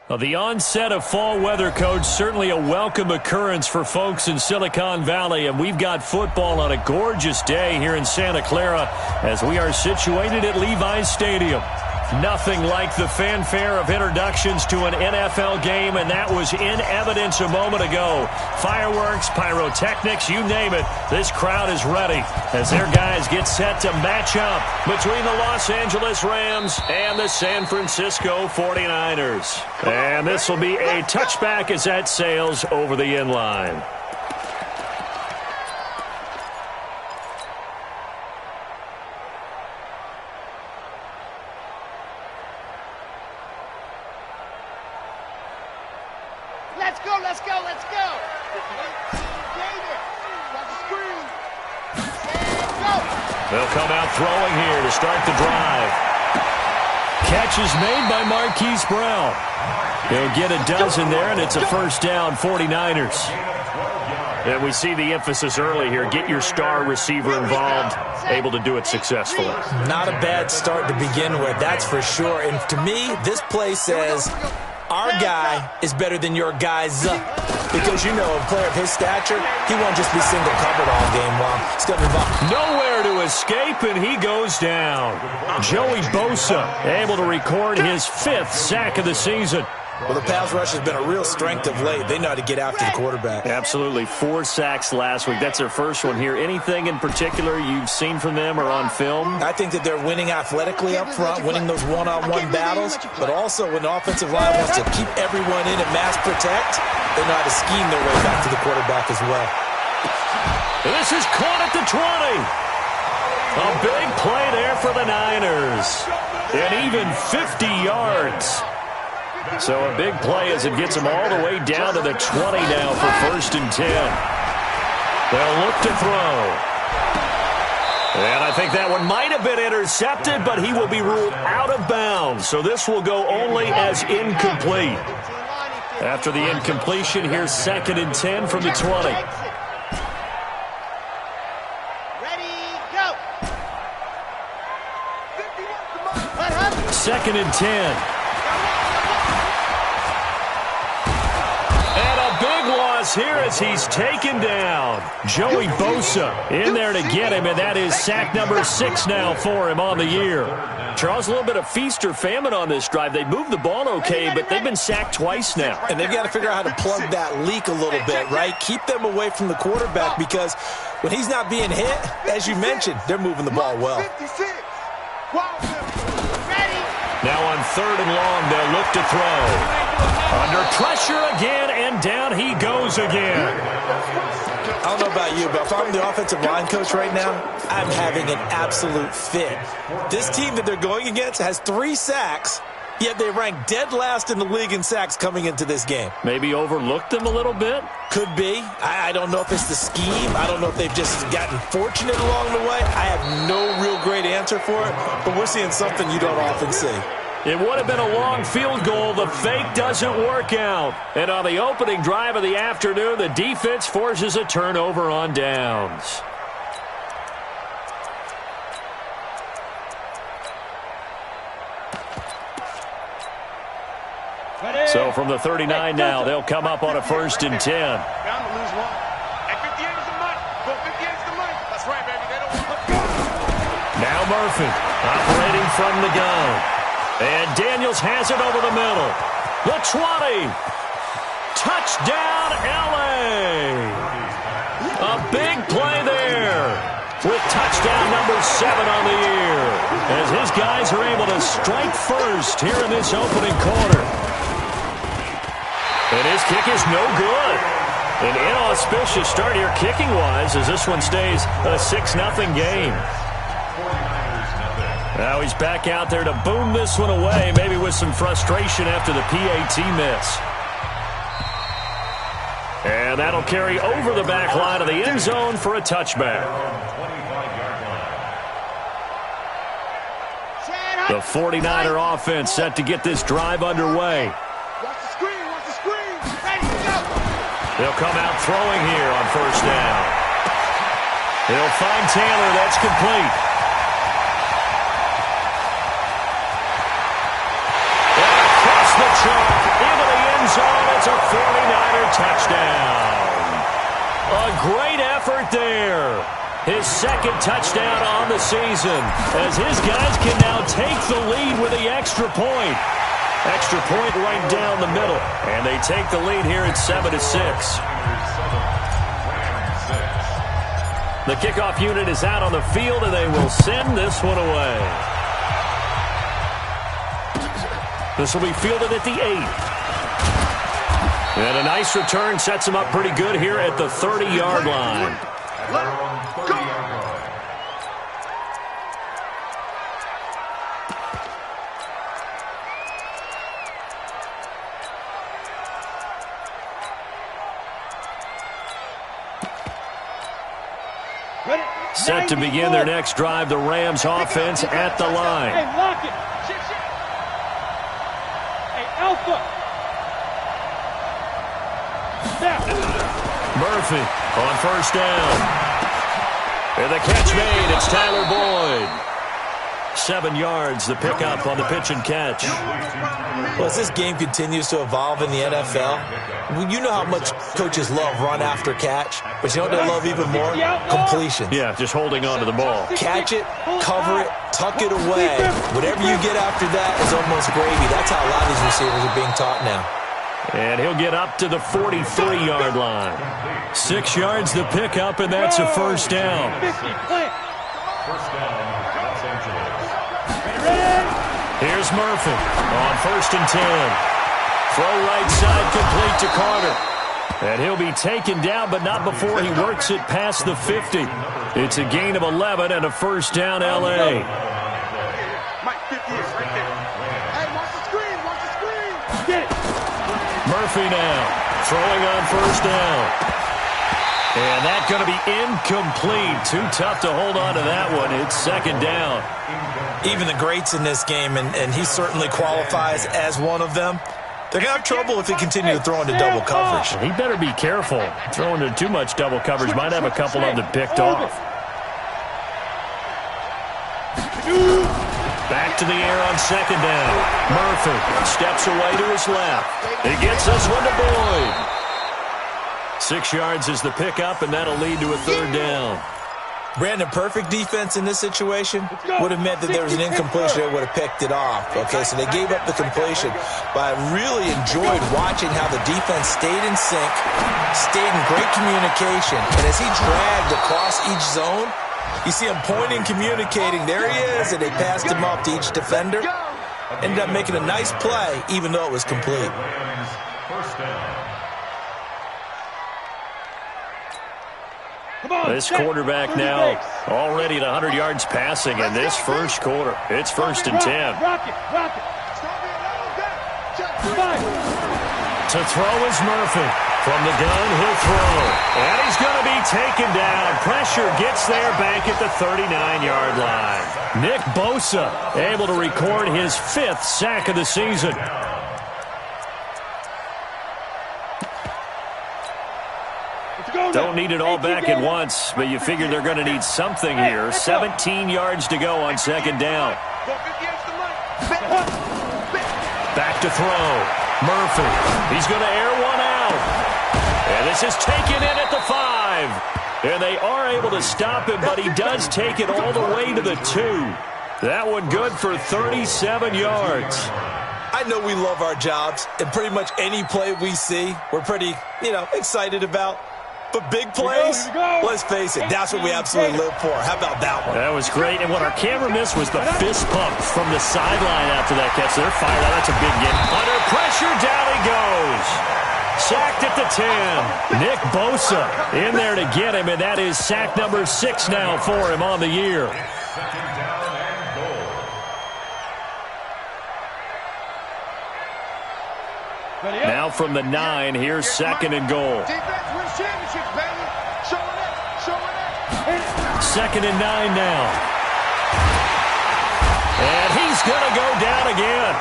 Well, the onset of fall weather, Coach, certainly a welcome occurrence for folks in Silicon Valley, and we've got football on a gorgeous day here in Santa Clara as we are situated at Levi's Stadium. Nothing like the fanfare of introductions to an NFL game, and that was in evidence a moment ago. Fireworks, pyrotechnics, you name it. This crowd is ready as their guys get set to match up between the Los Angeles Rams and the San Francisco 49ers. And this will be a touchback as that sails over the end line. Let's go. They'll come out throwing here to start the drive. Catch is made by Marquise Brown. He'll get a dozen there, and it's a first down, 49ers. And we see the emphasis early here. Get your star receiver involved, able to do it successfully. Not a bad start to begin with, that's for sure. And to me, this play says our guy is better than your guy's. Because, you know, a player of his stature, he won't just be single covered all game long. It's going to involve nowhere to escape, and he goes down. Joey Bosa able to record his 5th sack of the season. Well, the pass rush has been a real strength of late. They know how to get after the quarterback. Absolutely. 4 sacks last week. That's their first one here. Anything in particular you've seen from them or on film? I think that they're winning athletically up front, winning those one-on-one battles, but also when the offensive line wants to keep everyone in and mass protect, they know how to scheme their way back to the quarterback as well. This is caught at the 20. A big play there for the Niners. And even 50 yards. So a big play as it gets them all the way down to the 20 now for 1st and 10. They'll look to throw. And I think that one might have been intercepted, but he will be ruled out of bounds. So this will go only as incomplete. After the incompletion, here's 2nd and 10 from the 20. Ready, go. 2nd and 10. Here as he's taken down. Joey Bosa in there to get him, and that is sack number 6 now for him on the year. Charles, a little bit of feast or famine on this drive. They moved the ball okay, but they've been sacked twice now. And they've got to figure out how to plug that leak a little bit, right? Keep them away from the quarterback because when he's not being hit, as you mentioned, they're moving the ball well. Now on 3rd and long, they'll look to throw. Under pressure again, and down he goes again. I don't know about you, but if I'm the offensive line coach right now, I'm having an absolute fit. This team that they're going against has 3 sacks, yet they rank dead last in the league in sacks coming into this game. Maybe overlooked them a little bit? Could be. I don't know if it's the scheme. I don't know if they've just gotten fortunate along the way. I have no real great answer for it, but we're seeing something you don't often see. It would have been a long field goal. The fake doesn't work out. And on the opening drive of the afternoon, the defense forces a turnover on downs. So from the 39 now, they'll come up on a 1st and 10. Now Murphy operating from the gun. And Daniels has it over the middle. The 20. Touchdown, L.A. A big play there with touchdown number 7 on the year as his guys are able to strike first here in this opening quarter. And his kick is no good. An inauspicious start here kicking-wise as this one stays a 6-0 game. Now he's back out there to boom this one away, maybe with some frustration after the PAT miss. And that'll carry over the back line of the end zone for a touchback. The 49er offense set to get this drive underway. They'll come out throwing here on 1st down. They'll find Taylor. That's complete. The chalk into It's a 49er touchdown. A great effort there. His second touchdown on the season as his guys can now take the lead with the extra point. Extra point right down the middle. And they take the lead here at 7-6. The kickoff unit is out on the field, and they will send this one away. This will be fielded at the 8. And a nice return sets him up pretty good here at the 30-yard line. Set to begin their next drive, the Rams offense at the line. Hey, lock it. Hey, Alpha. Murphy on first down. And the catch made. It's Tyler Boyd. 7 yards, the pickup on the pitch and catch. Well, as this game continues to evolve in the NFL, you know how much coaches love run after catch, but you know what they love even more? Completions. Yeah, just holding on to the ball. Catch it, cover it, tuck it away. Whatever you get after that is almost gravy. That's how a lot of these receivers are being taught now. And he'll get up to the 43-yard line. 6 yards the pickup, and that's a first down. Here's Murphy on first and 10. Throw right side complete to Carter. And he'll be taken down, but not before he works it past the 50. It's a gain of 11 and a first down, L.A. Murphy now throwing on first down. And that's going to be incomplete. Too tough to hold on to that one. It's second down. Even the greats in this game, and he certainly qualifies as one of them, they're going to have trouble if they continue to throw into double coverage. He better be careful. Throwing into too much double coverage might have a couple of them picked off. Back to the air on second down. Murphy steps away to his left. He gets this one to Boyd. 6 yards is the pickup, and that'll lead to a third down. Brandon, perfect defense in this situation would have meant that there was an incompletion that would have picked it off. Okay, so they gave up the completion. But I really enjoyed watching how the defense stayed in sync, stayed in great communication. And as he dragged across each zone, you see him pointing, communicating. There he is, and they passed him off to each defender. Ended up making a nice play, even though it was complete. This quarterback now already at 100 yards passing in this first quarter. It's first and 10. To throw is Murphy. From the gun, he'll throw. And he's going to be taken down. Pressure gets there back at the 39-yard line. Nick Bosa able to record his 5th sack of the season. Don't need it all back at once, but you figure they're going to need something here. 17 yards to go on second down. Back to throw. Murphy. He's going to air one out. And this is taken in at the 5. And they are able to stop him, but he does take it all the way to the 2. That one good for 37 yards. I know we love our jobs, and pretty much any play we see, we're pretty, excited about. But big plays, let's face it, that's what we absolutely live for. How about that one? That was great. And what our camera missed was the fist pump from the sideline after that catch. They're fired out. That's a big game. Under pressure, down he goes. Sacked at the 10. Nick Bosa in there to get him, and that is sack number 6 now for him on the year. Now from the 9, here's second and goal. Second and 9 now. And he's going to go down again.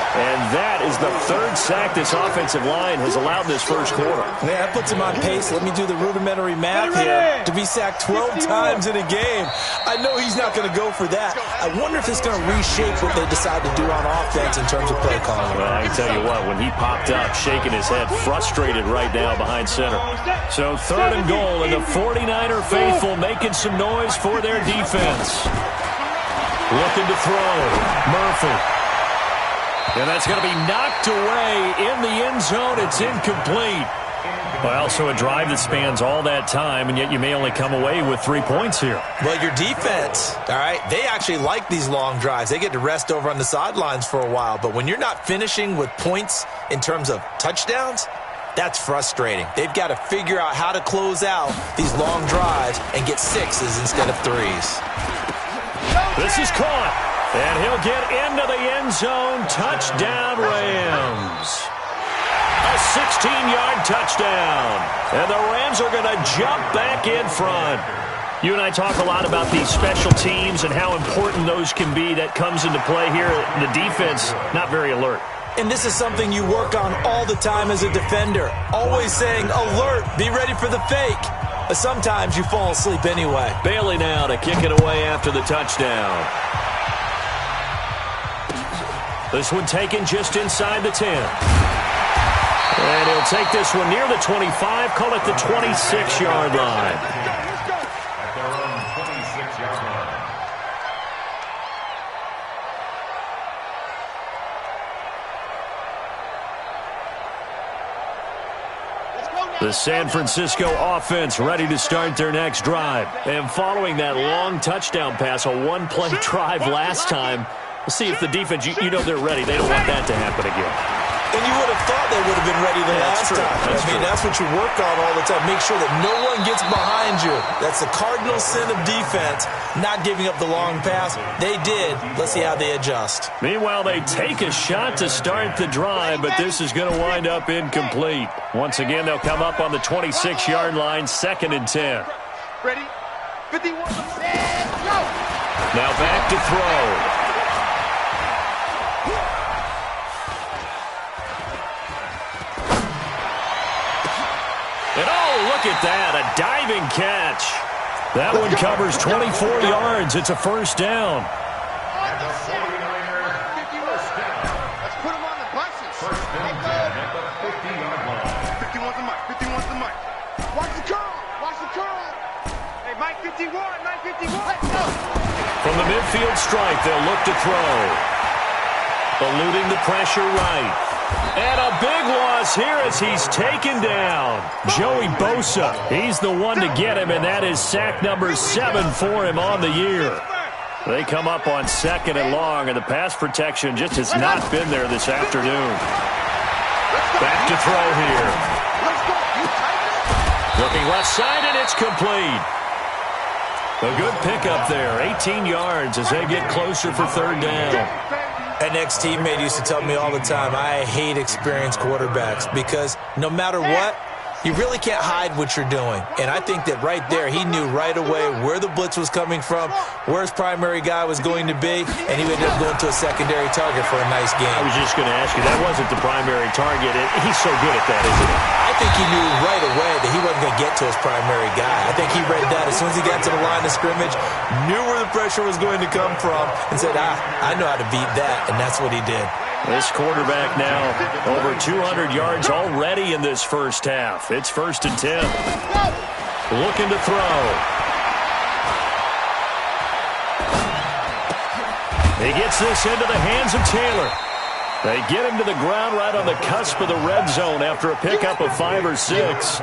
And that is the third sack this offensive line has allowed this first quarter. Yeah, that puts him on pace. Let me do the rudimentary math here. To be sacked 12 times in a game. I know he's not going to go for that. I wonder if it's going to reshape what they decide to do on offense in terms of play calling. Well, I can tell you what, when he popped up, shaking his head, frustrated right now behind center. So 3rd and goal, and the 49er faithful making some noise for their defense. Looking to throw. Murphy. And that's going to be knocked away in the end zone. It's incomplete. Well, so a drive that spans all that time, and yet you may only come away with 3 points here. Well, your defense, all right, they actually like these long drives. They get to rest over on the sidelines for a while. But when you're not finishing with points in terms of touchdowns, that's frustrating. They've got to figure out how to close out these long drives and get 6s instead of 3s. This is caught. And he'll get into the end zone. Touchdown, Rams. A 16-yard touchdown. And the Rams are going to jump back in front. You and I talk a lot about these special teams and how important those can be. That comes into play here. The defense, not very alert. And this is something you work on all the time as a defender. Always saying, alert, be ready for the fake. But sometimes you fall asleep anyway. Bailey now to kick it away after the touchdown. This one taken just inside the 10. And he'll take this one near the 25, call it the 26-yard line. The San Francisco offense ready to start their next drive. And following that long touchdown pass, a one-play drive last time, we'll see if the defense, you know they're ready. They don't want that to happen again. And you would have thought they would have been ready the last time. That's what you work on all the time. Make sure that no one gets behind you. That's the cardinal sin of defense, not giving up the long pass. They did. Let's see how they adjust. Meanwhile, they take a shot to start the drive, but this is going to wind up incomplete. Once again, they'll come up on the 26-yard line, 2nd and 10. Ready? 51. And go! Now back to throw. And oh, look at that, a diving catch. That one covers 24 yards. It's a first down. On the set. 51. Let's put him on the buses. At the 50-yard line. 51's the mic. 51's the mic. Watch the curl. Watch the curl. Hey, Mike 51. Mike 51. Let's go. From the midfield stripe, they'll look to throw. Eluding the pressure right. And a big loss here as he's taken down. Joey Bosa, he's the one to get him, and that is sack number 7 for him on the year. They come up on 2nd and long, and the pass protection just has not been there this afternoon. Back to throw here. Looking left side, and it's complete. A good pickup there, 18 yards as they get closer for 3rd down. An ex-teammate used to tell me all the time, I hate experienced quarterbacks because no matter what, you really can't hide what you're doing. And I think that right there, he knew right away where the blitz was coming from, where his primary guy was going to be, and he ended up going to a secondary target for a nice game. I was just going to ask you, that wasn't the primary target. He's so good at that, isn't he? I think he knew right away that he wasn't going to get to his primary guy. I think he read that as soon as he got to the line of scrimmage, knew where the pressure was going to come from, and said, I know how to beat that, and that's what he did. This quarterback now over 200 yards already in this first half. It's 1st and 10. Looking to throw. He gets this into the hands of Taylor. They get him to the ground right on the cusp of the red zone after a pickup of 5 or 6.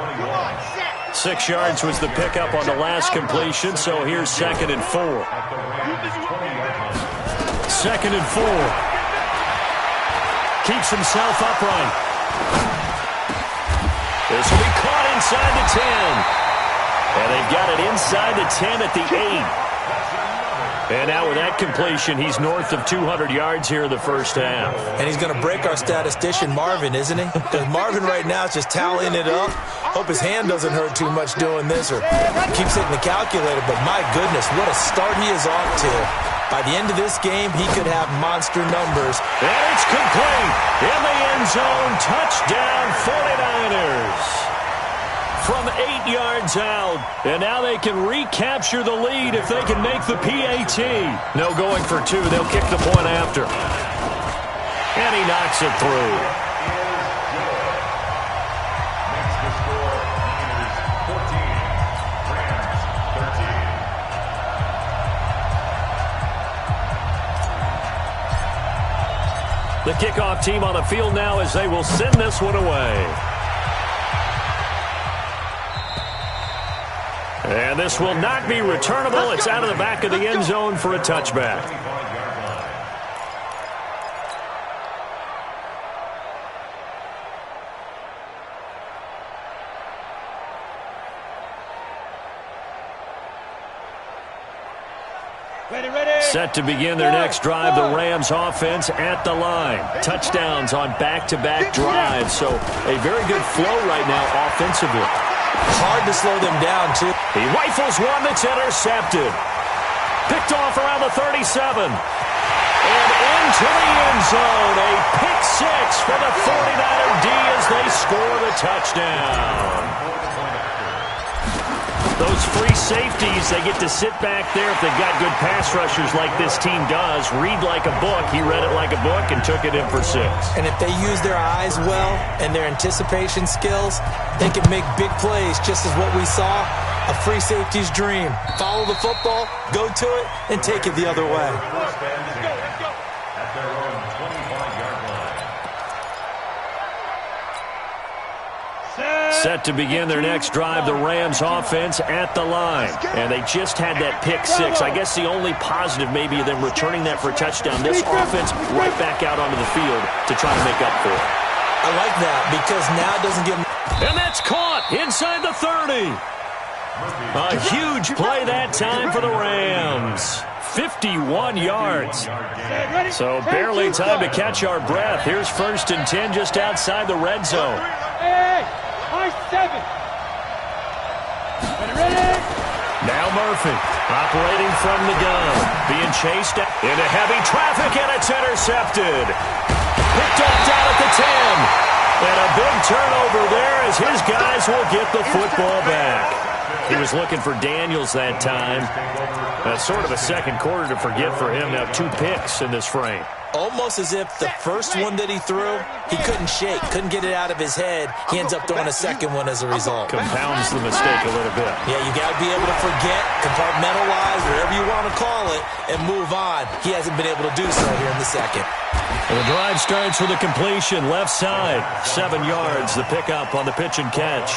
6 yards was the pickup on the last completion, so here's 2nd and 4. 2nd and 4. Keeps himself upright. This will be caught inside the 10. And they've got it inside the 10 at the 8. And now with that completion, he's north of 200 yards here in the first half. And he's going to break our statistician, Marvin, isn't he? Because Marvin right now is just tallying it up. Hope his hand doesn't hurt too much doing this or keeps hitting the calculator. But my goodness, what a start he is off to. By the end of this game, he could have monster numbers. And it's complete. In the end zone, touchdown 49ers. From 8 yards out. And now they can recapture the lead if they can make the PAT. No going for two. They'll kick the point after. And he knocks it through. Next to score, Niners 14, Rams 13. The kickoff team on the field now as they will send this one away. And this will not be returnable. It's out of the back of the end zone for a touchback. Set to begin their next drive, the Rams offense at the line. Touchdowns on back-to-back drives, so a very good flow right now offensively. Hard to slow them down, too. He rifles one that's intercepted. Picked off around the 37. And into the end zone. A pick six for the 49er D as they score the touchdown. Those free safeties, they get to sit back there if they've got good pass rushers like this team does. Read like a book. He read it like a book and took it in for six. And if they use their eyes well and their anticipation skills, they can make big plays, just as what we saw, a free safety's dream. Follow the football, go to it, and take it the other way. First and 10 at their own 25-yard line. Set to begin their next drive, the Rams offense at the line. And they just had that pick six. I guess the only positive maybe of them returning that for a touchdown. This offense right back out onto the field to try to make up for it. I like that because now it doesn't give them... And that's caught inside the 30. A huge play that time for the Rams. 51 yards. So barely time to catch our breath. Here's 1st and 10 just outside the red zone. Now Murphy operating from the gun. Being chased into heavy traffic, and it's intercepted. Picked off down at the 10. And a big turnover there as his guys will get the football back. He was looking for Daniels that time. That's sort of a second quarter to forget for him. Now 2 picks in this frame. Almost as if the first one that he threw, he couldn't shake, couldn't get it out of his head. He ends up throwing a second one as a result. Compounds the mistake a little bit. Yeah, you got to be able to forget, compartmentalize, whatever you want to call it, and move on. He hasn't been able to do so here in the second. Well, the drive starts with a completion, left side. 7 yards, the pickup on the pitch and catch.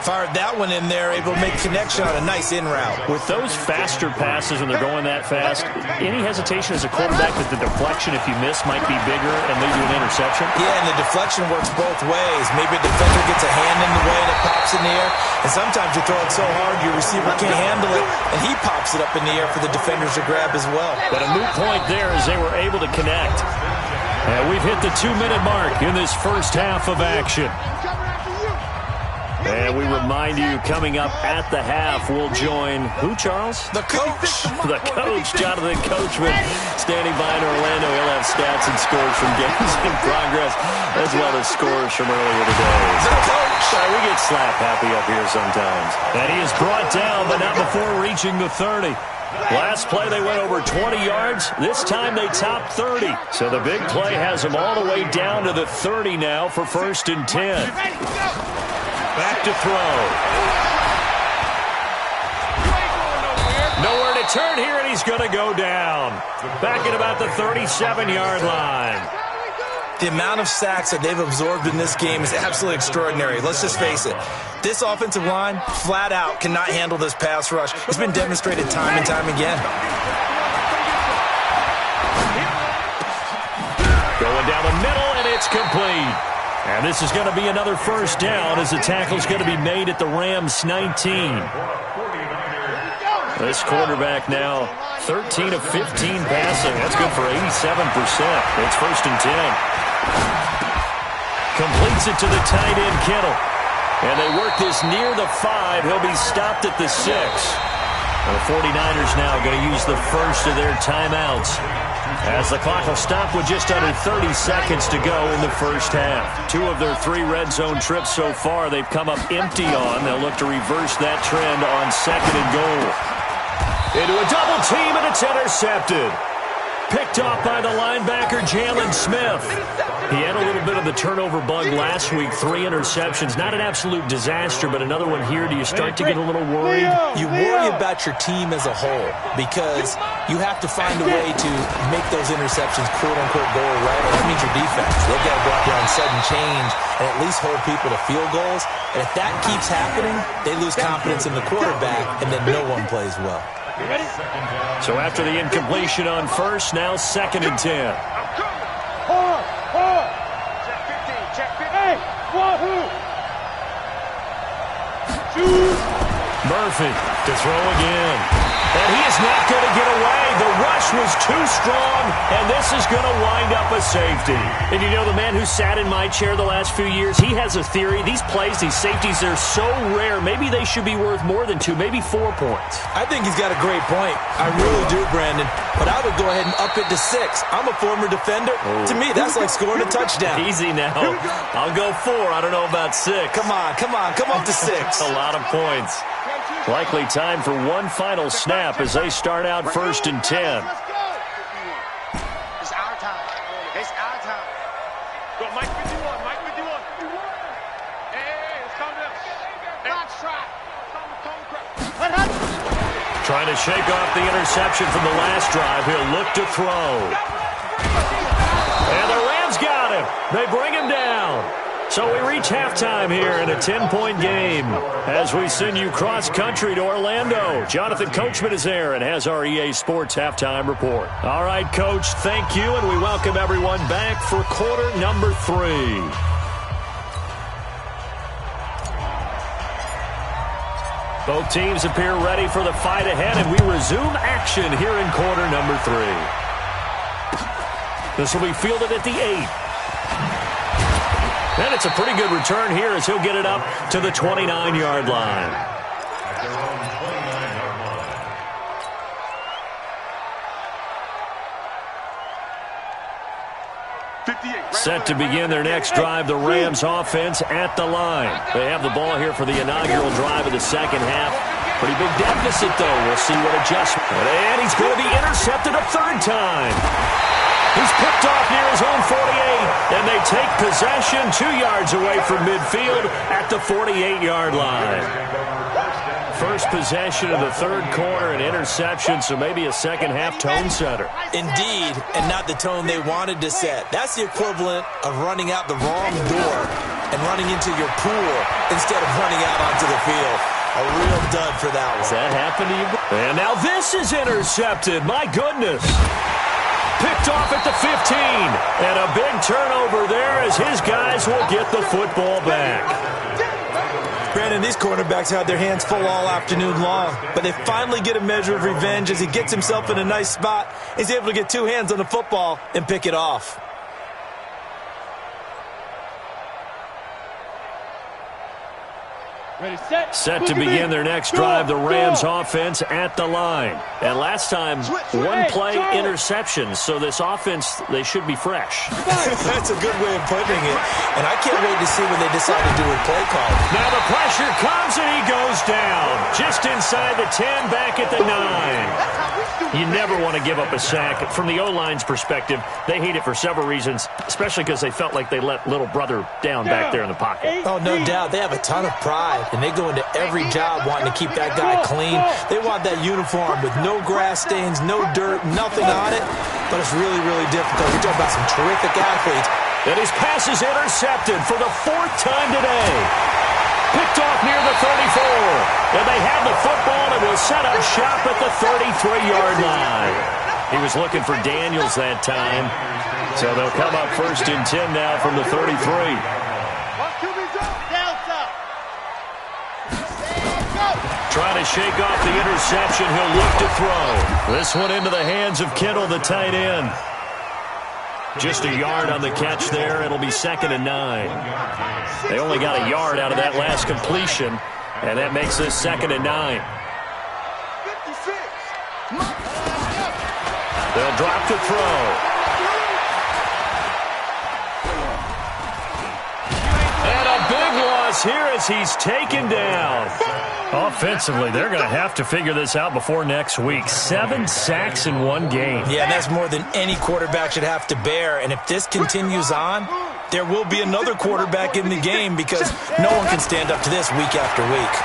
Fired that one in there, able to make connection on a nice in route. With those faster passes and they're going that fast, any hesitation as a quarterback that the deflection, if you miss, might be bigger and lead to an interception? Yeah, and the deflection works both ways. Maybe a defender gets a hand in the way and it pops in the air, and sometimes you throw it so hard your receiver can't handle it, and he pops it up in the air for the defenders to grab as well. But a moot point there as they were able to connect. And we've hit the 2-minute mark in this first half of action. And we remind you, coming up at the half, we'll join who, Charles? The coach. The coach, Jonathan Coachman, standing by in Orlando. He'll have stats and scores from games in progress, as well as scores from earlier today. The coach. We get slap happy up here sometimes. And he is brought down, but not before reaching the 30. Last play, they went over 20 yards. This time, they topped 30. So the big play has them all the way down to the 30 now for 1st and 10. Back to throw. Nowhere to turn here, and he's going to go down. Back at about the 37-yard line. The amount of sacks that they've absorbed in this game is absolutely extraordinary. Let's just face it. This offensive line, flat out, cannot handle this pass rush. It's been demonstrated time and time again. Going down the middle, and it's complete. And this is going to be another first down as the tackle's going to be made at the Rams 19. This quarterback now 13 of 15 passing. That's good for 87%. It's 1st and 10. Completes it to the tight end, Kittle. And they work this near the 5. He'll be stopped at the 6. The 49ers now going to use the first of their timeouts as the clock will stop with just under 30 seconds to go in the first half. 2 of their 3 red zone trips so far they've come up empty on. They'll look to reverse that trend on 2nd and goal. Into a double team, and it's intercepted. Picked off by the linebacker, Jalen Smith. He had a little bit of the turnover bug last week, 3 interceptions. Not an absolute disaster, but another one here. Do you start to get a little worried? You worry about your team as a whole because you have to find a way to make those interceptions quote-unquote go right. And that means your defense. They've got to go out there on sudden change and at least hold people to field goals. And if that keeps happening, they lose confidence in the quarterback, and then no one plays well. So after the incompletion on first, now 2nd and 10. Hold on. Check 15. Check 15. Hey, wahoo. Shoot. Murphy to throw again. And he is not going to get away. The rush was too strong, and this is going to wind up a safety. And you know, the man who sat in my chair the last few years, he has a theory. These plays, these safeties, they're so rare. Maybe they should be worth more than 2, maybe 4 points. I think he's got a great point. I really do, Brandon. But I would go ahead and up it to 6. I'm a former defender. To me, that's like scoring a touchdown. Easy now. I'll go 4. I don't know about 6. Come on. Come up to 6. A lot of points. Likely time for one final snap as they start out 1st and 10. Let's go. It's our time. It's our time. Go, Mike 51. Mike 51. Hey, let's calm down. Box track. Trying to shake off the interception from the last drive. He'll look to throw. And the Rams got him. They bring him down. So we reach halftime here in a 10-point game as we send you cross-country to Orlando. Jonathan Coachman is there and has our EA Sports halftime report. All right, Coach, thank you, and we welcome everyone back for quarter number 3. Both teams appear ready for the fight ahead, and we resume action here in quarter number 3. This will be fielded at the 8. And it's a pretty good return here as he'll get it up to the 29-yard line. At their own 29-yard line. Set to begin their next drive, the Rams offense at the line. They have the ball here for the inaugural drive of the second half. Pretty big deficit, though. We'll see what adjustment. And he's going to be intercepted a 3rd time. He's picked off near his own 48, and they take possession 2 yards away from midfield at the 48-yard line. First possession of the 3rd quarter, an interception, so maybe a second-half tone setter. Indeed, and not the tone they wanted to set. That's the equivalent of running out the wrong door and running into your pool instead of running out onto the field. A real dud for that one. Does that happen to you? And now this is intercepted. My goodness. Picked off at the 15. And a big turnover there as his guys will get the football back. Brandon, these cornerbacks had their hands full all afternoon long, but they finally get a measure of revenge as he gets himself in a nice spot. He's able to get 2 hands on the football and pick it off. Ready, set. Set to begin their next drive, the Rams offense at the line. And last time, 1 play interception, so this offense, they should be fresh. That's a good way of putting it, and I can't wait to see what they decide to do with play call. Now the pressure comes and he goes down. Just inside the 10, back at the 9. You never want to give up a sack. From the O-line's perspective, they hate it for several reasons, especially because they felt like they let little brother down back there in the pocket. Oh, no doubt. They have a ton of pride, and they go into every job wanting to keep that guy clean. They want that uniform with no grass stains, no dirt, nothing on it, but it's really, really difficult. We're talking about some terrific athletes. And his pass is intercepted for the 4th time today. Picked off near the 34. And they have the football and will set up shop at the 33-yard line. He was looking for Daniels that time. So they'll come up 1st and 10 now from the 33. Trying to shake off the interception. He'll look to throw. This one into the hands of Kittle, the tight end. Just a yard on the catch there. It'll be 2nd and 9. They only got a yard out of that last completion, and that makes this 2nd and 9. They'll drop the throw. And a big loss here as he's taken down. Offensively, they're going to have to figure this out before next week. 7 sacks in one game. Yeah, and that's more than any quarterback should have to bear. And if this continues on, there will be another quarterback in the game because no one can stand up to this week after week.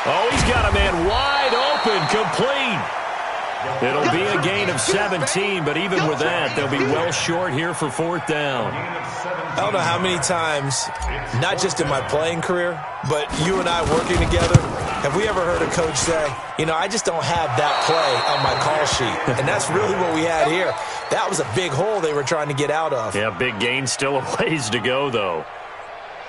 Oh, he's got a man wide open, complete. It'll be a gain of 17, but even with that, they'll be well short here for 4th down. I don't know how many times, not just in my playing career, but you and I working together, have we ever heard a coach say, you know, I just don't have that play on my call sheet. And that's really what we had here. That was a big hole they were trying to get out of. Yeah, big gain, still a ways to go, though.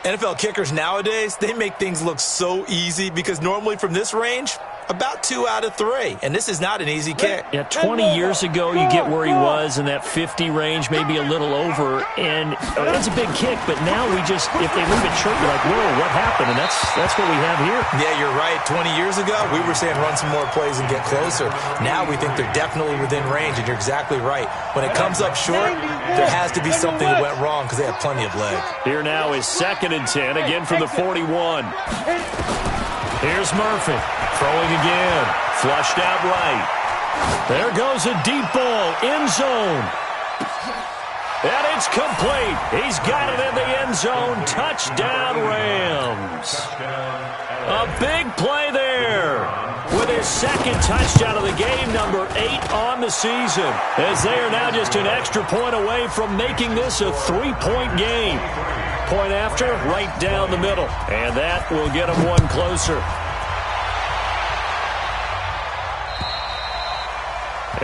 NFL kickers nowadays, they make things look so easy because normally from this range, about 2 out of 3. And this is not an easy kick. Yeah, 20 years ago, you get where he was in that 50 range, maybe a little over. And that's a big kick, but now we just, if they leave it short, you're like, whoa, what happened? And that's what we have here. Yeah, you're right. 20 years ago, we were saying run some more plays and get closer. Now we think they're definitely within range, and you're exactly right. When it comes up short, there has to be something that went wrong because they have plenty of leg. Here now is 2nd and 10, again from the 41. Here's Murphy, throwing again, flushed out right. There goes a deep ball, end zone. And it's complete. He's got it in the end zone. Touchdown, Rams. A big play there with his 2nd touchdown of the game, number 8 on the season, as they are now just an extra point away from making this a 3-point game. Point after, right down the middle. And that will get them one closer.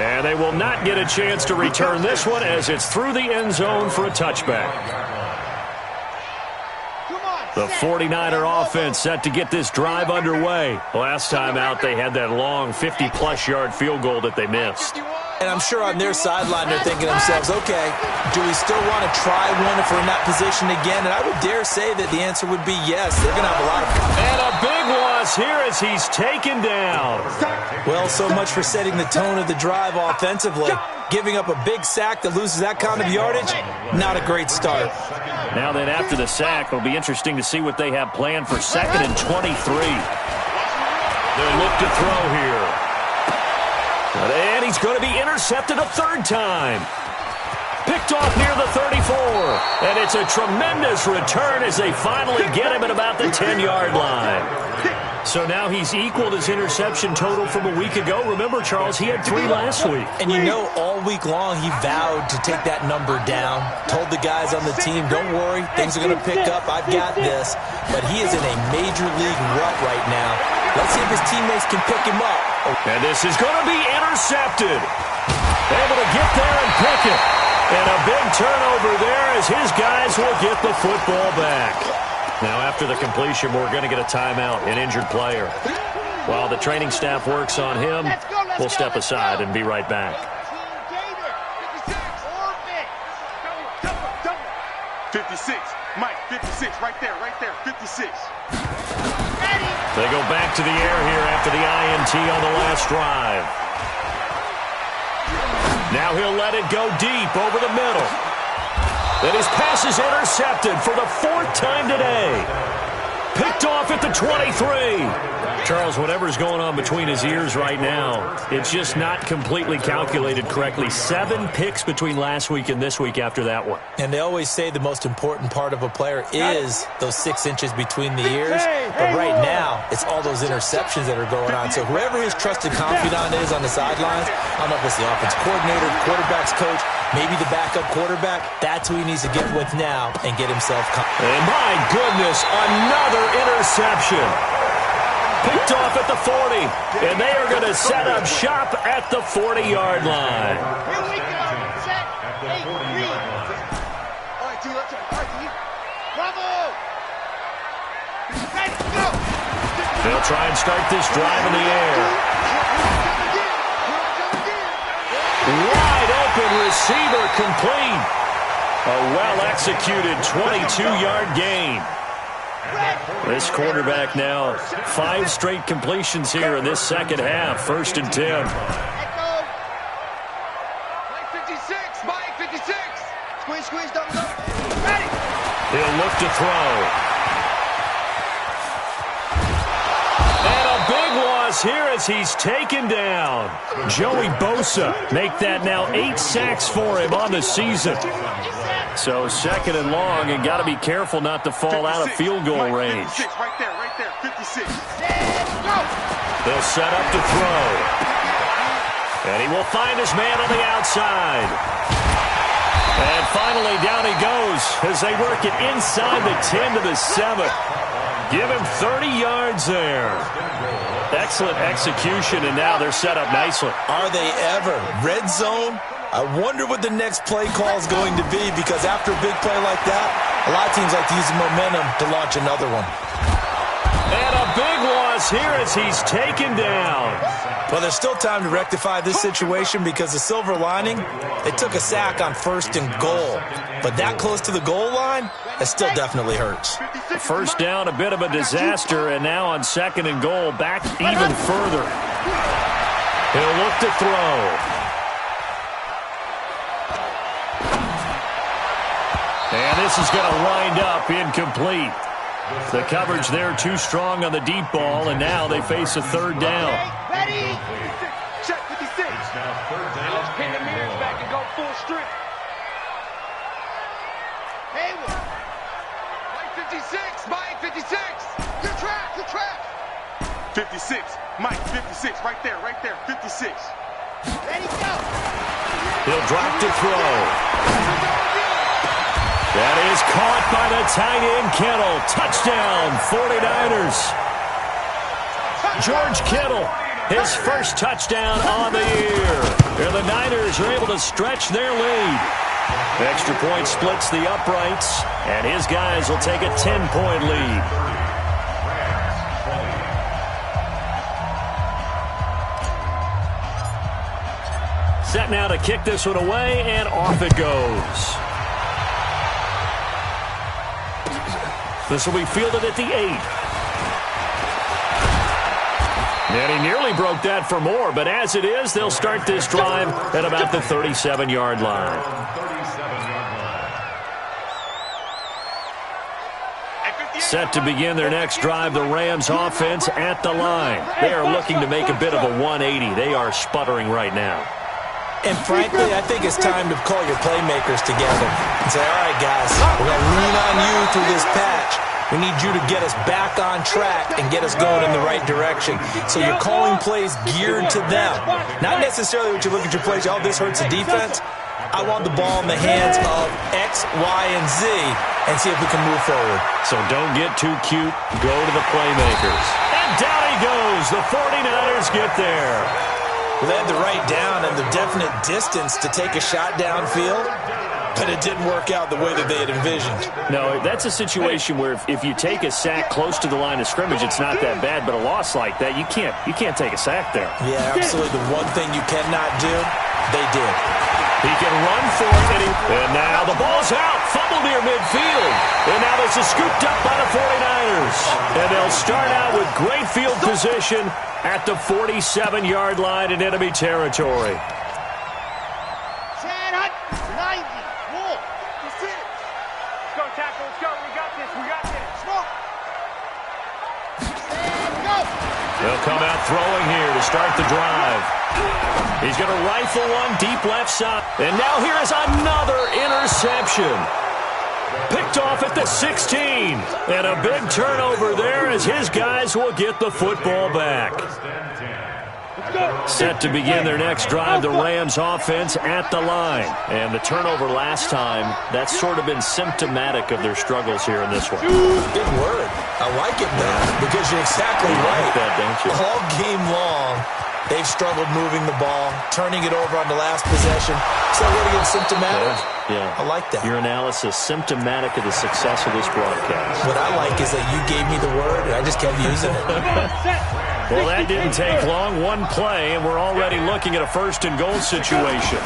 And they will not get a chance to return this one as it's through the end zone for a touchback. The 49er offense set to get this drive underway. Last time out, they had that long 50-plus yard field goal that they missed. And I'm sure on their sideline they're thinking to themselves, okay, do we still want to try one if we're in that position again? And I would dare say that the answer would be yes. They're going to have a lot of fun. And a big loss here as he's taken down. Well, so much for setting the tone of the drive offensively. Giving up a big sack that loses that kind of yardage, not a great start. Now then, after the sack, it'll be interesting to see what they have planned for 2nd and 23. They'll look to throw here. And he's going to be intercepted a 3rd time. Picked off near the 34. And it's a tremendous return as they finally get him at about the 10-yard line. So now he's equaled his interception total from a week ago. Remember, Charles, he had 3 last week. And you know, all week long he vowed to take that number down. Told the guys on the team, don't worry, things are going to pick up. I've got this. But he is in a major league rut right now. Let's see if his teammates can pick him up. And this is going to be intercepted. Able to get there and pick it. And a big turnover there as his guys will get the football back. Now, after the completion, we're going to get a timeout, an injured player. While the training staff works on him, we'll step aside and be right back. 56, Mike, 56, right there, 56. They go back to the air here after the INT on the last drive. Now he'll let it go deep over the middle. And his pass is intercepted for the 4th time today. Picked off at the 23. Charles, whatever's going on between his ears right now, it's just not completely calculated correctly. 7 picks between last week and this week after that one. And they always say the most important part of a player is those 6 inches between the ears. But right now, it's all those interceptions that are going on. So whoever his trusted confidant is on the sidelines, I don't know if it's the offense coordinator, the quarterback's coach, maybe the backup quarterback, that's who he needs to get with now and get himself confident. And my goodness, another interception. Picked off at the 40, and they are going to set up shop at the 40-yard line. Here we go. Set. Hey, read. All right, T, let's go. All right, T. Bravo. Ready, go. They'll try and start this drive in the air. Wide open receiver complete. A well-executed 22-yard gain. This quarterback now 5 straight completions here in this second half. 1st and 10. Mike 56, Mike 56. Squeeze, double up. Ready. He'll look to throw. And a big loss here as he's taken down. Joey Bosa make that now 8 sacks for him on the season. So 2nd and long, and got to be careful not to fall out of field goal range. 56, right there, 56. They'll set up to throw. And he will find his man on the outside. And finally, down he goes as they work it inside the 10 to the 7. Give him 30 yards there. Excellent execution, and now they're set up nicely. Are they ever? Red zone? I wonder what the next play call is going to be, because after a big play like that, a lot of teams like to use the momentum to launch another one. And a big loss here as he's taken down. Well, there's still time to rectify this situation, because the silver lining, they took a sack on 1st and goal. But that close to the goal line, that still definitely hurts. First down, a bit of a disaster, and now on 2nd and goal, back even further. He'll look to throw. And this is going to wind up incomplete. The coverage there too strong on the deep ball, and now they face a 3rd down. Ready. Check 56. Let's pin the mirrors back and go full strip. Hayward. Mike 56. Mike 56. Good track. 56. Mike 56. Right there. 56. Ready, go. He'll drop to throw. That is caught by the tight end, Kittle. Touchdown, 49ers. George Kittle, his first touchdown on the year. And the Niners are able to stretch their lead. Extra point splits the uprights, and his guys will take a 10-point lead. Set now to kick this one away, and off it goes. This will be fielded at the 8. And he nearly broke that for more, but as it is, they'll start this drive at about the 37-yard line. Set to begin their next drive, the Rams offense at the line. They are looking to make a bit of a 180. They are sputtering right now. And frankly, I think it's time to call your playmakers together and say, all right, guys, we're going to lean on you through this patch. We need you to get us back on track and get us going in the right direction. So you're calling plays geared to them. Not necessarily what you look at your plays, oh, this hurts the defense. I want the ball in the hands of X, Y, and Z and see if we can move forward. So don't get too cute. Go to the playmakers. And down he goes. The 49ers get there. Well, they had the right down and the definite distance to take a shot downfield, but it didn't work out the way that they had envisioned. No, that's a situation where if you take a sack close to the line of scrimmage, it's not that bad, but a loss like that, you can't take a sack there. Yeah, absolutely. The one thing you cannot do, they did. He can run for it, and now the ball's out. Fumble near midfield. And now this is scooped up by the 49ers. And they'll start out with great field position at the 47-yard line in enemy territory. 10, 90, Wolf. That's it. Let's go, tackle. Let's go. We got this. Smoke. And go. They'll come out throwing here to start the drive. He's going to rifle one deep left side. And now here is another interception. Picked off at the 16. And a big turnover there as his guys will get the football back. Set to begin their next drive, the Rams offense at the line. And the turnover last time, that's sort of been symptomatic of their struggles here in this one. Good word. I like it, though, because you're exactly right. Like that, don't you? All game long, they've struggled moving the ball, turning it over on the last possession. So what again, symptomatic? Yeah. I like that. Your analysis, symptomatic of the success of this broadcast. What I like is that you gave me the word, and I just kept using it. Well, that didn't take long. One play, and we're already looking at a 1st and goal situation.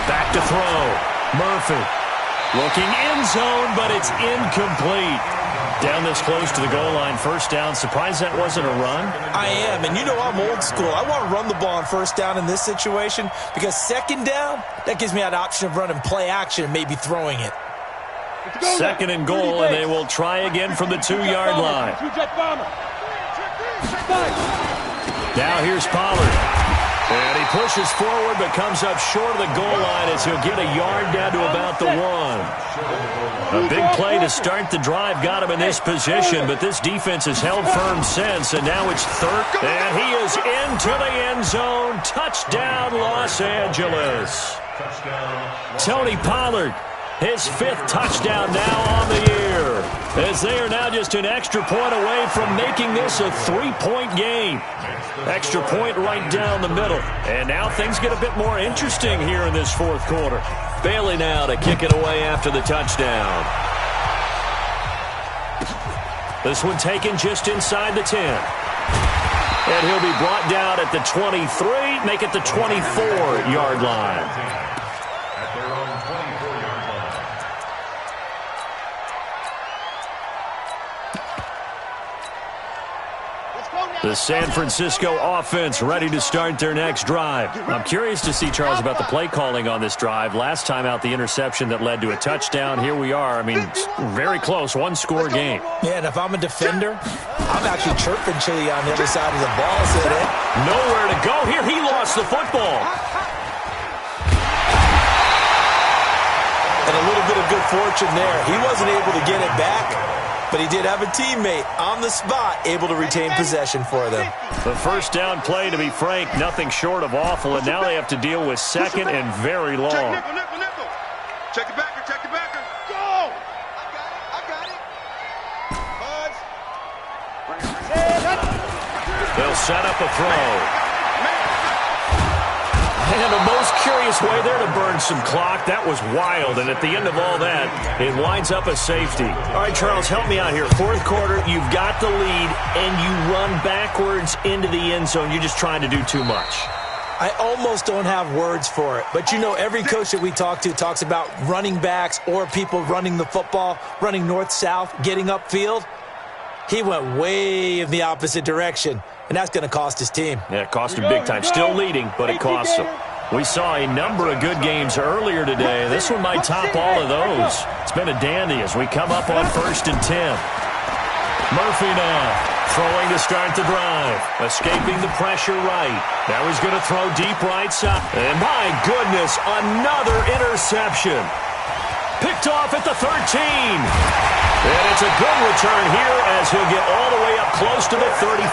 Back to throw. Murphy looking end zone, but it's incomplete. Down this close to the goal line, first down. Surprised that wasn't a run? I am, and you know I'm old school. I want to run the ball on first down in this situation because second down, that gives me an option of running play action and maybe throwing it. Second and goal, and they will try again from the 2-yard line. Now here's Pollard. And he pushes forward but comes up short of the goal line as he'll get a yard down to about the 1. A big play to start the drive got him in this position, but this defense has held firm since, and now it's third. And he is into the end zone. Touchdown, Los Angeles. Tony Pollard, his 5th touchdown now on the year, as they are now just an extra point away from making this a 3-point game. Extra point right down the middle. And now things get a bit more interesting here in this 4th quarter. Bailey now to kick it away after the touchdown. This one taken just inside the 10. And he'll be brought down at the 23, make it the 24-yard line. At their own 24-yard line. The San Francisco offense ready to start their next drive. I'm curious to see, Charles, about the play calling on this drive. Last time out, the interception that led to a touchdown. Here we are. I mean, very close, one-score game. Yeah, and if I'm a defender, I'm actually chirping Chili on the other side of the ball. So nowhere to go here. He lost the football. And a little bit of good fortune there. He wasn't able to get it back, but he did have a teammate on the spot able to retain possession for them. The first down play, to be frank, nothing short of awful, and now they have to deal with second and very long. Check nickel. Check it backer, check it backer. Go! I got it. They'll set up a throw. And the most curious way there to burn some clock. That was wild, and at the end of all that, it winds up a safety. All right, Charles, help me out here. 4th quarter, you've got the lead, and you run backwards into the end zone. You're just trying to do too much. I almost don't have words for it, but you know every coach that we talk to talks about running backs or people running the football, running north-south, getting upfield. He went way in the opposite direction, and that's going to cost his team. Yeah, it cost him big time. Still leading, but it costs him. We saw a number of good games earlier today. This one might top all of those. It's been a dandy as we come up on 1st and 10. Murphy now throwing to start the drive. Escaping the pressure right. Now he's going to throw deep right side. And my goodness, another interception. Picked off at the 13. And it's a good return here as he'll get all the way up close to the 35.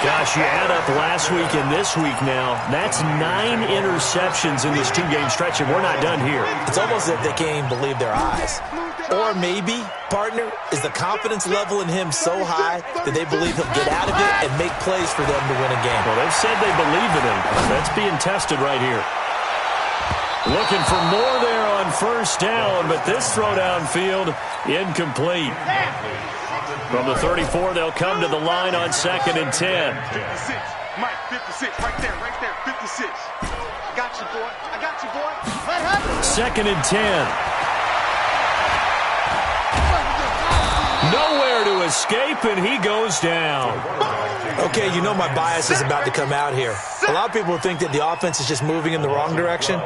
Gosh, you add up last week and this week now, that's 9 interceptions in this 2-game stretch, and we're not done here. It's almost as if they can't even believe their eyes. Or maybe, partner, is the confidence level in him so high that they believe he'll get out of it and make plays for them to win a game. Well, they've said they believe in him. That's being tested right here. Looking for more there on first down, but this throw downfield, incomplete. From the 34, they'll come to the line on 2nd and 10. 56. Mike, 56. Right there, 56. I got you, boy. What happened? 2nd and 10. Nowhere to escape, and he goes down. Okay, you know my bias is about to come out here. A lot of people think that the offense is just moving in the wrong direction.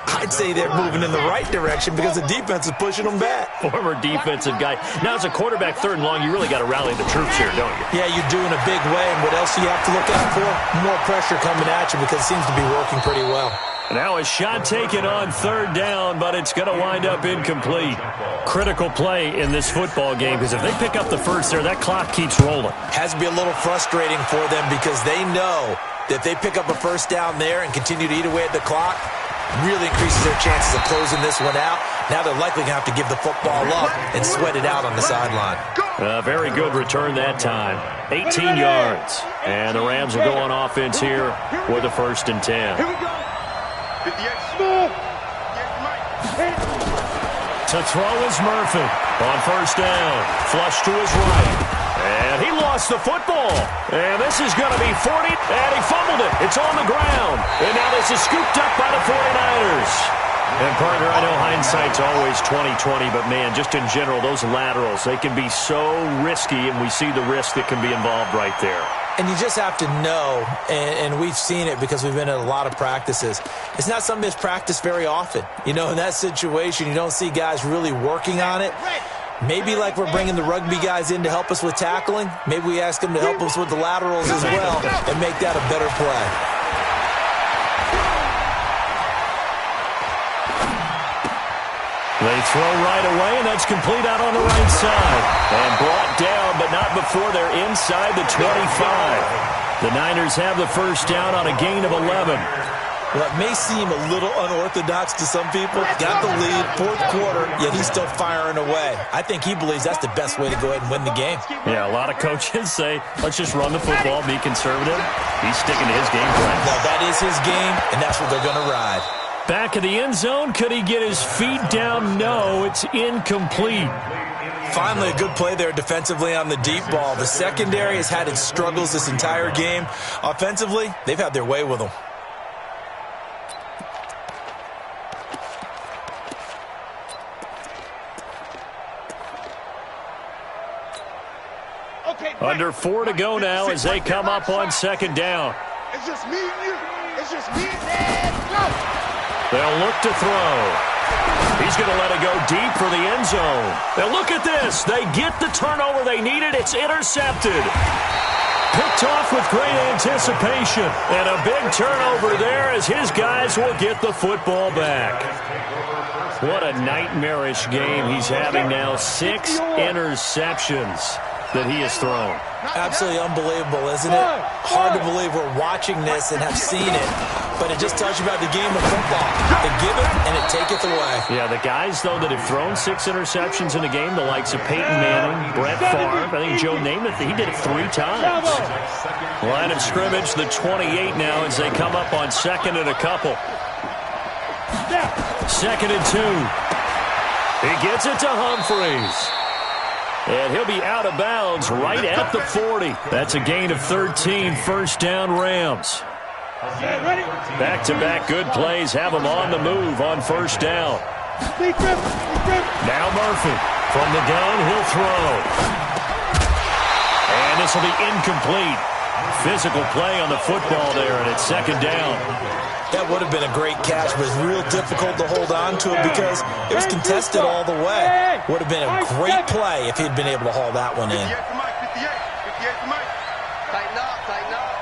I'd say they're moving in the right direction because the defense is pushing them back. Former defensive guy. Now, as a quarterback, 3rd and long, you really got to rally the troops here, don't you? Yeah, you do in a big way. And what else do you have to look out for? More pressure coming at you because it seems to be working pretty well. Now a shot taken on 3rd down, but it's going to wind up incomplete. Critical play in this football game because if they pick up the first there, that clock keeps rolling. Has to be a little frustrating for them because they know that if they pick up a first down there and continue to eat away at the clock, really increases their chances of closing this one out. Now they're likely going to have to give the football up and sweat it out on the sideline. A very good return that time. 18 yards. And the Rams will go on offense here with a 1st and 10. Here we go. 58. To throw is Murphy. On first down. Flush to his right. And he lost the football. And this is going to be 40. And he fumbled it. It's on the ground. And now this is scooped up by the 49ers. And, partner, I know hindsight's always 20/20, but, man, just in general, those laterals, they can be so risky, and we see the risk that can be involved right there. And you just have to know, and we've seen it because we've been at a lot of practices, it's not something that's practiced very often. You know, in that situation, you don't see guys really working on it. Maybe like we're bringing the rugby guys in to help us with tackling, maybe we ask them to help us with the laterals as well and make that a better play. They throw right away, and that's complete out on the right side. And brought down, but not before they're inside the 25. The Niners have the first down on a gain of 11. Well, it may seem a little unorthodox to some people. Got the lead, fourth quarter, yet he's still firing away. I think he believes that's the best way to go ahead and win the game. Yeah, a lot of coaches say, let's just run the football, be conservative. He's sticking to his game plan. Well, that is his game, and that's what they're going to ride. Back in the end zone, could he get his feet down? No, it's incomplete. Finally, a good play there defensively on the deep ball. The secondary has had its struggles this entire game. Offensively, they've had their way with them. Under 4 to go now as they come up on second down. It's just me and you. It's just me and go. They'll look to throw. He's going to let it go deep for the end zone. And look at this. They get the turnover they needed. It's intercepted. Picked off with great anticipation. And a big turnover there as his guys will get the football back. What a nightmarish game he's having now. 6 interceptions that he has thrown. Absolutely unbelievable, isn't it? Hard to believe we're watching this and have seen it, but it just tells you about the game of football. They give it, and it taketh away. Yeah, the guys, though, that have thrown 6 interceptions in a game, the likes of Peyton Manning, Brett Favre, I think Joe Namath, he did it 3 times. Line of scrimmage, the 28 now as they come up on second and a couple. 2nd and 2. He gets it to Humphreys. And he'll be out of bounds right at the 40. That's a gain of 13, first down Rams. Back-to-back good plays have them on the move on first down. Now Murphy from the gun, he'll throw. And this will be incomplete. Physical play on the football there, and it's second down. That would have been a great catch, but it's real difficult to hold on to it because it was contested all the way. Would have been a great play if he'd been able to haul that one in. 58 for Mike, 58 for Mike. Tighten up, tighten up.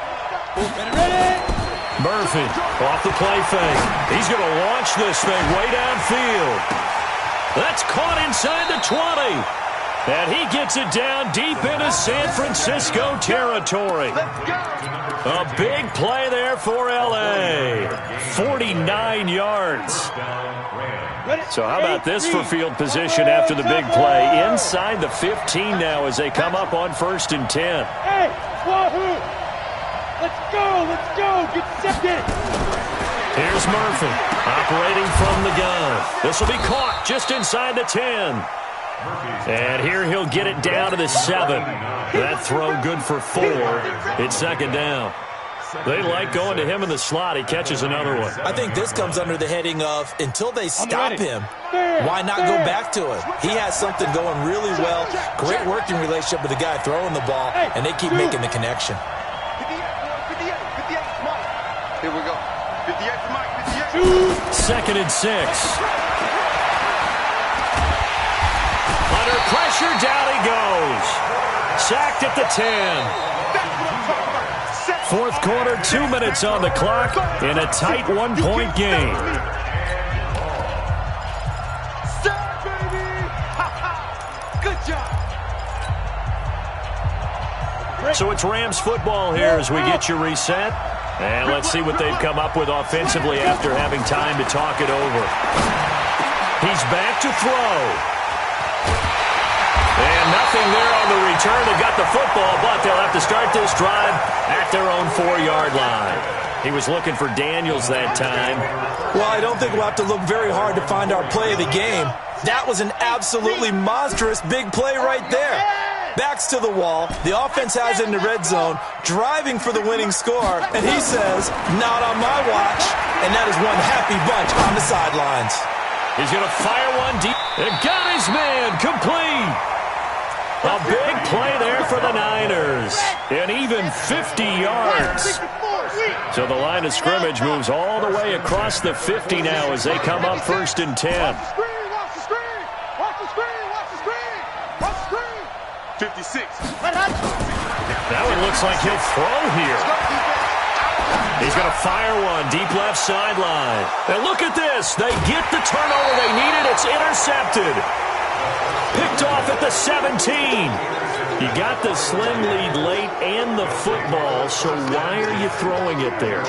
Murphy off the play fake. He's going to launch this thing way downfield. That's caught inside the 20. And he gets it down deep into San Francisco territory. A big play there for L.A. 49 yards. So how about this for field position after the big play? Inside the 15 now as they come up on 1st and 10. Hey, Wahoo! Let's go, get second. Here's Murphy operating from the gun. This will be caught just inside the 10. And here he'll get it down to the 7. That throw good for 4. It's second down. They like going to him in the slot. He catches another one. I think this comes under the heading of until they stop him, why not go back to it? He has something going really well. Great working relationship with the guy throwing the ball, and they keep making the connection. 58 for Mike. Here we go. 58 for Mike, 58. 2nd and 6. Under pressure, down he goes. Sacked at the 10. Fourth quarter, 2 minutes on the clock in a tight 1-point game. Good job. So it's Rams football here as we get you reset. And let's see what they've come up with offensively after having time to talk it over. He's back to throw. And nothing there on the return. They got the football, but they'll have to start this drive at their own 4-yard line. He was looking for Daniels that time. Well, I don't think we'll have to look very hard to find our play of the game. That was an absolutely monstrous big play right there. backs to the wall. The offense has it in the red zone, driving for the winning score, and he says, not on my watch. And that is one happy bunch on the sidelines. He's going to fire one deep. And got his man complete. A big play there for the Niners. And even 50 yards. So the line of scrimmage moves all the way across the 50 now as they come up 1st and 10. Watch the screen. Watch the screen. Watch the screen. Watch the screen. 56. That one looks like he'll throw here. He's going to fire one deep left sideline. And look at this. They get the turnover they needed. It's intercepted. Picked off at the 17. You got the slim lead late and the football, so why are you throwing it there?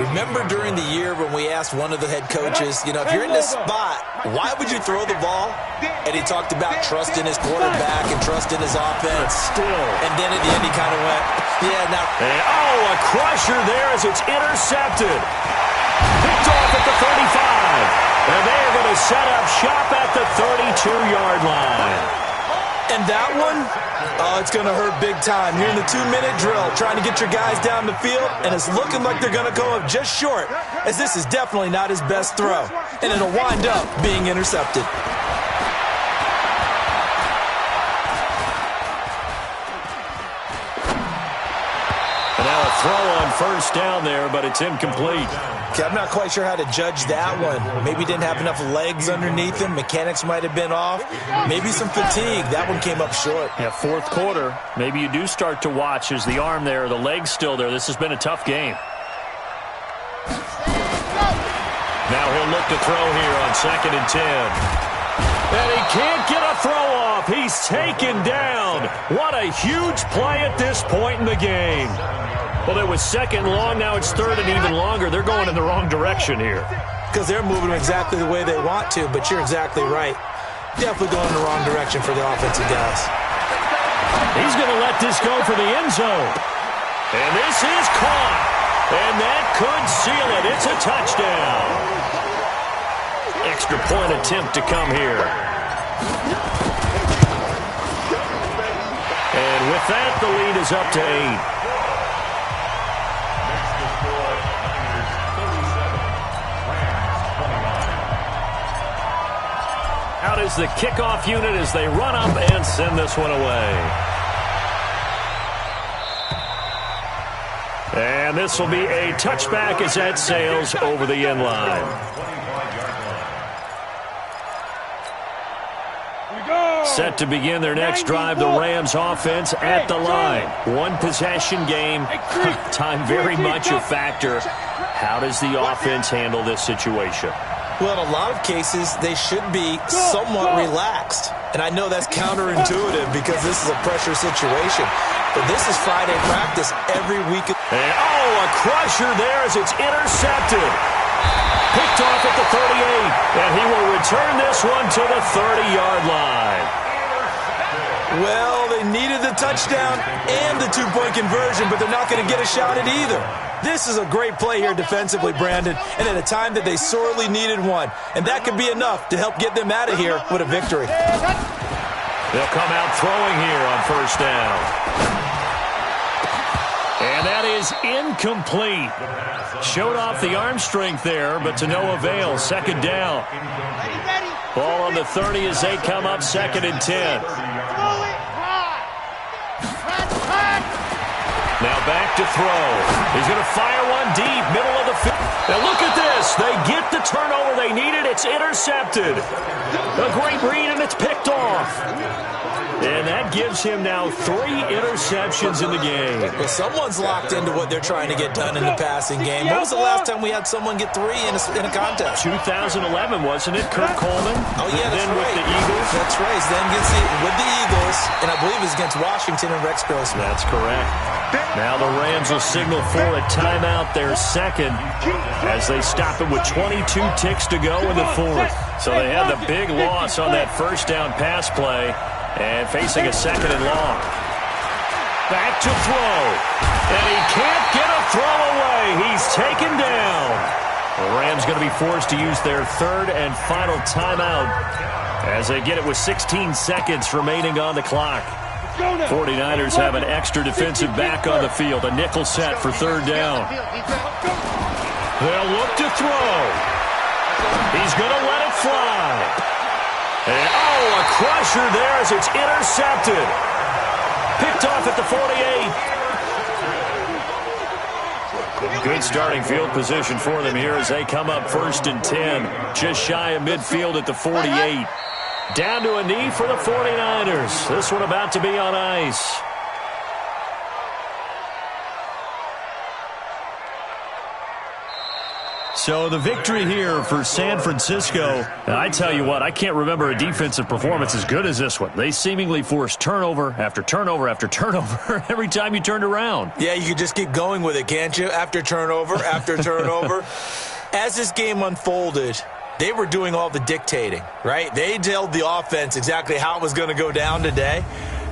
Remember during the year when we asked one of the head coaches, if you're in this spot, why would you throw the ball? And he talked about trust in his quarterback and trust in his offense. Still. And then at the end he kind of went, yeah, now. And, a crusher there as it's intercepted. Picked off at the 35. And they are going to set up shop at the 32-yard line. And that one, it's going to hurt big time. You're in the 2-minute drill trying to get your guys down the field, and it's looking like they're going to go up just short, as this is definitely not his best throw. And it'll wind up being intercepted. And now a throw on 1st down there, but it's incomplete. Okay, I'm not quite sure how to judge that one. Maybe didn't have enough legs underneath him. Mechanics might have been off. Maybe some fatigue. That one came up short. Yeah, 4th quarter. Maybe you do start to watch as the arm there, the leg's still there. This has been a tough game. Now he'll look to throw here on 2nd and 10. And he can't get a throw off. He's taken down. What a huge play at this point in the game. Well, it was 2nd long. Now it's 3rd and even longer. They're going in the wrong direction here. Because they're moving exactly the way they want to, but you're exactly right. Definitely going in the wrong direction for the offensive guys. He's going to let this go for the end zone. And this is caught. And that could seal it. It's a touchdown. Extra point attempt to come here. And with that, the lead is up to 8. Out is the kickoff unit as they run up and send this one away. And this will be a touchback as that sails over the end line. Set to begin their next drive, the Rams offense at the line. One possession game, time very much a factor. How does the offense handle this situation? Well, in a lot of cases, they should be somewhat relaxed. And I know that's counterintuitive because this is a pressure situation. But this is Friday practice every week. And, a crusher there as it's intercepted. Picked off at the 38. And he will return this one to the 30-yard line. Well, they needed the touchdown and the 2-point conversion, but they're not going to get a shot at either. This is a great play here defensively, Brandon, and at a time that they sorely needed one. And that could be enough to help get them out of here with a victory. They'll come out throwing here on 1st down. And that is incomplete. Showed off the arm strength there, but to no avail. 2nd down. Ball on the 30 as they come up 2nd and 10. Now back to throw. He's going to fire one deep, middle of the field. Now look at this. They get the turnover they needed. It's intercepted. A great read, and it's picked off. And that gives him now 3 interceptions in the game. Well, someone's locked into what they're trying to get done in the passing game. When was the last time we had someone get 3 in a contest? 2011, wasn't it? Kurt Coleman? Oh, yeah, that's then right. with the Eagles? That's right. He's then gets it with the Eagles, and I believe it's against Washington and Rex Grossman. That's correct. Now the Rams will signal for a timeout, their 2nd, as they stop it with 22 ticks to go in the 4th. So they had the big loss on that 1st down pass play. And facing a 2nd and long. Back to throw. And he can't get a throw away. He's taken down. The Rams going to be forced to use their 3rd and final timeout as they get it with 16 seconds remaining on the clock. Let's go now. 49ers have an extra defensive back on the field. A nickel set for third down. They'll look to throw. He's going to let it fly. And, a crusher there as it's intercepted. Picked off at the 48. Good starting field position for them here as they come up 1st and 10. Just shy of midfield at the 48. Down to a knee for the 49ers. This one about to be on ice. So the victory here for San Francisco. And I tell you what, I can't remember a defensive performance as good as this one. They seemingly forced turnover after turnover after turnover every time you turned around. Yeah, you could just keep going with it, can't you? After turnover, after turnover. As this game unfolded, they were doing all the dictating, right? They told the offense exactly how it was going to go down today.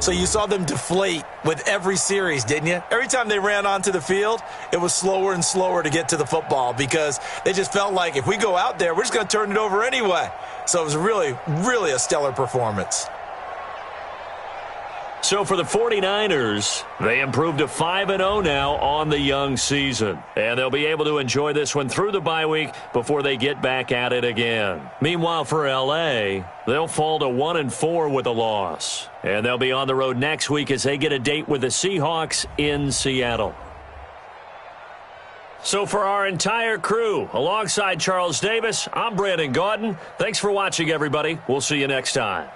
So you saw them deflate with every series, didn't you? Every time they ran onto the field, it was slower and slower to get to the football because they just felt like if we go out there, we're just going to turn it over anyway. So it was really, really a stellar performance. So for the 49ers, they improved to 5-0 now on the young season. And they'll be able to enjoy this one through the bye week before they get back at it again. Meanwhile, for L.A., they'll fall to 1-4 with a loss. And they'll be on the road next week as they get a date with the Seahawks in Seattle. So for our entire crew, alongside Charles Davis, I'm Brandon Gaudin. Thanks for watching, everybody. We'll see you next time.